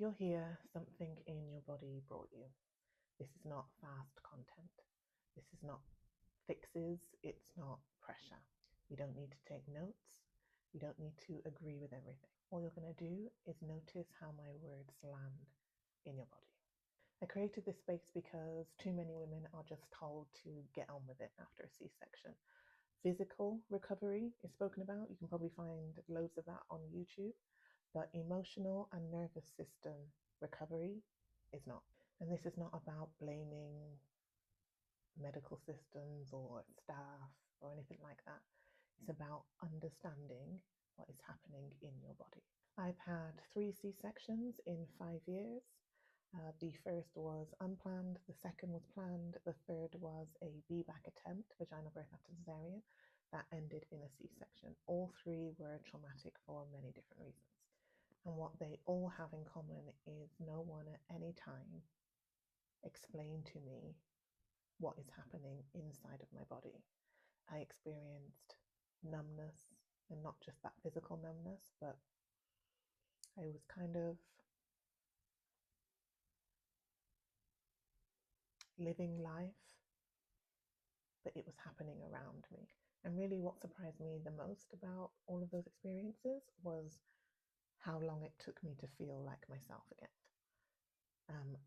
you're here, something in your body brought you. This is not fast content. This is not fixes. It's not pressure. You don't need to take notes. You don't need to agree with everything. All you're going to do is notice how my words land in your body. I created this space because too many women are just told to get on with it after a C-section. Physical recovery is spoken about. You can probably find loads of that on YouTube. But emotional and nervous system recovery is not. And this is not about blaming medical systems or staff or anything like that. It's about understanding what is happening in your body. I've had 3 C-sections in 5 years. The first was unplanned, the second was planned, the third was a VBAC attempt, vaginal birth after cesarean, that ended in a C-section. All 3 were traumatic for many different reasons. And what they all have in common is no one at any time explained to me what is happening inside of my body. I experienced numbness, and not just that physical numbness, but I was kind of living life, but it was happening around me. And really what surprised me the most about all of those experiences was how long it took me to feel like myself again.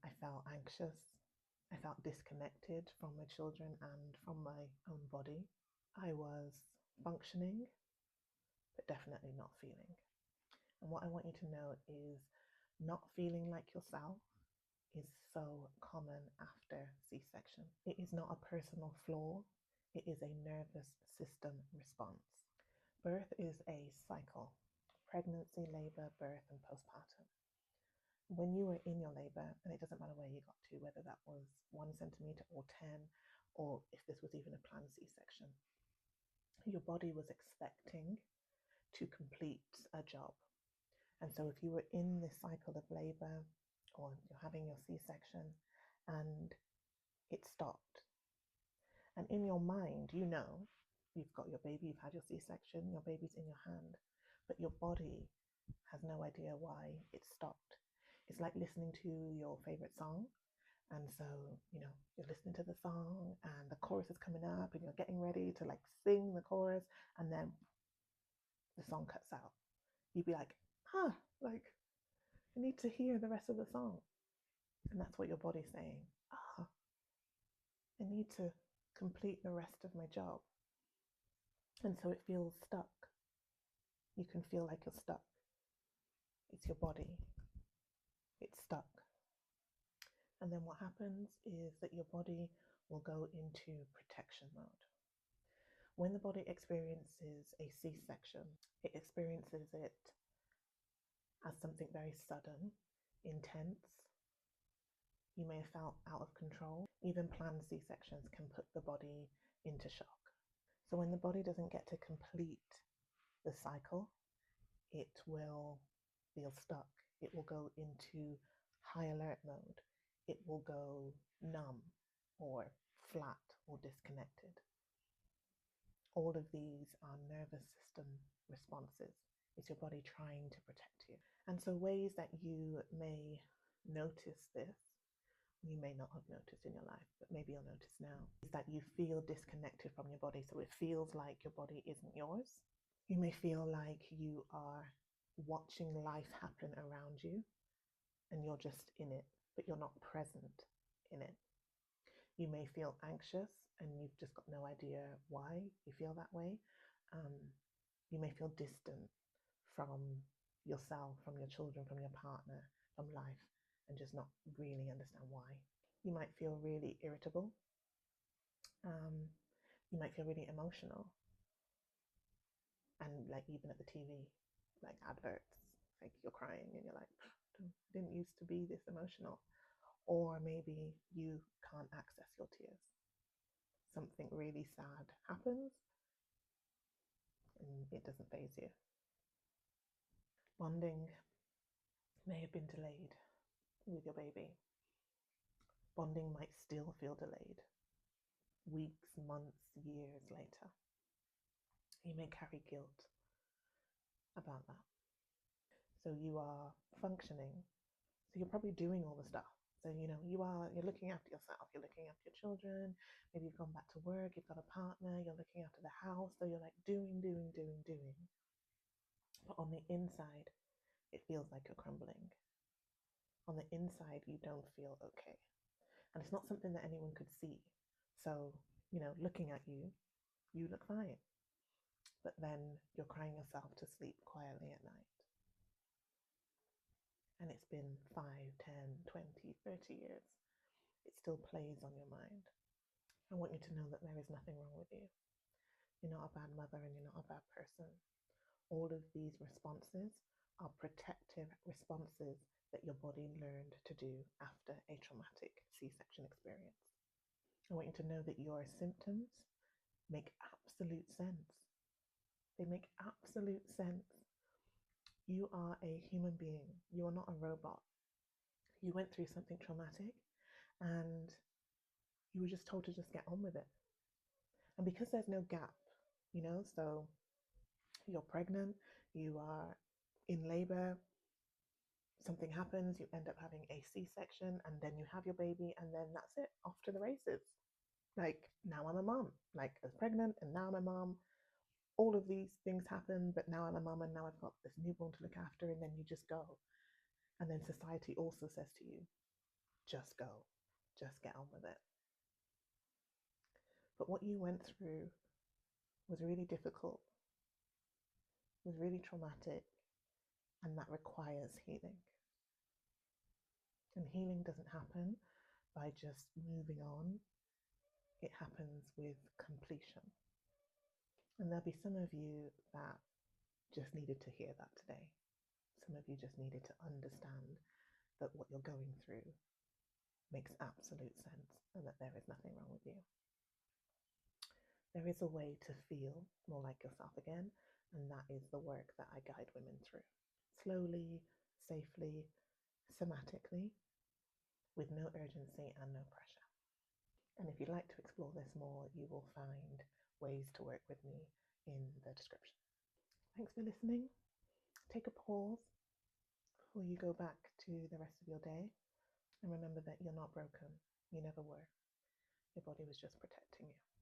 I felt anxious. I felt disconnected from my children and from my own body. I was functioning, but definitely not feeling. And what I want you to know is not feeling like yourself is so common after C-section. It is not a personal flaw. It is a nervous system response. Birth is a cycle: pregnancy, labor, birth, and postpartum. When you were in your labor, and it doesn't matter where you got to, whether that was 1 centimeter or 10, or if this was even a planned C-section, your body was expecting to complete a job. And so if you were in this cycle of labor, or you're having your C-section and it stopped, and in your mind, you know, you've got your baby, you've had your C-section, your baby's in your hand, but your body has no idea why it stopped. It's like listening to your favorite song. And so, you're listening to the song and the chorus is coming up and you're getting ready to like sing the chorus, and then the song cuts out. You'd be like, I need to hear the rest of the song. And that's what your body's saying. I need to complete the rest of my job. And so it feels stuck. You can feel like you're stuck. It's your body. It's stuck. And then what happens is that your body will go into protection mode. When the body experiences a C-section, it experiences it as something very sudden, intense. You may have felt out of control. Even planned C-sections can put the body into shock. So when the body doesn't get to complete the cycle, it will feel stuck. It will go into high alert mode. It will go numb or flat or disconnected. All of these are nervous system responses. It's your body trying to protect you. And so ways that you may notice this, you may not have noticed in your life, but maybe you'll notice now, is that you feel disconnected from your body. So it feels like your body isn't yours. You may feel like you are watching life happen around you and you're just in it, but you're not present in it. You may feel anxious and you've just got no idea why you feel that way. You may feel distant from yourself, from your children, from your partner, from life, and just not really understand why. You might feel really irritable. You might feel really emotional. And like even at the TV, like adverts, like you're crying and you're like, I didn't used to be this emotional. Or maybe you can't access your tears. Something really sad happens and it doesn't faze you. Bonding may have been delayed with your baby. Bonding might still feel delayed weeks, months, years later. You may carry guilt about that. So you are functioning. So you're probably doing all the stuff. So you're looking after yourself, you're looking after your children, maybe you've gone back to work, you've got a partner, you're looking after the house, so you're like doing, doing, doing, doing. But on the inside, it feels like you're crumbling. On the inside, you don't feel okay. And it's not something that anyone could see. So, looking at you, you look fine. But then you're crying yourself to sleep quietly at night. And it's been 5, 10, 20, 30 years. It still plays on your mind. I want you to know that there is nothing wrong with you. You're not a bad mother and you're not a bad person. All of these responses are protective responses that your body learned to do after a traumatic C-section experience. I want you to know that your symptoms make absolute sense. They make absolute sense. You are a human being. You are not a robot. You went through something traumatic and you were just told to just get on with it. And because there's no gap, so you're pregnant, you are in labor, something happens, you end up having a C-section, and then you have your baby, and then that's it, off to the races. Like, now I'm a mom. Like, I was pregnant, and now I'm a mom. All of these things happen, but now I'm a mom, and now I've got this newborn to look after, and then you just go. And then society also says to you, just go, just get on with it. But what you went through was really difficult, was really traumatic, and that requires healing. And healing doesn't happen by just moving on. It happens with completion. And there'll be some of you that just needed to hear that today. Some of you just needed to understand that what you're going through makes absolute sense and that there is nothing wrong with you. There is a way to feel more like yourself again, and that is the work that I guide women through. Slowly, safely, somatically, with no urgency and no pressure. And if you'd like to explore this more, you will find ways to work with me in the description. Thanks for listening. Take a pause before you go back to the rest of your day. And remember that you're not broken. You never were. Your body was just protecting you.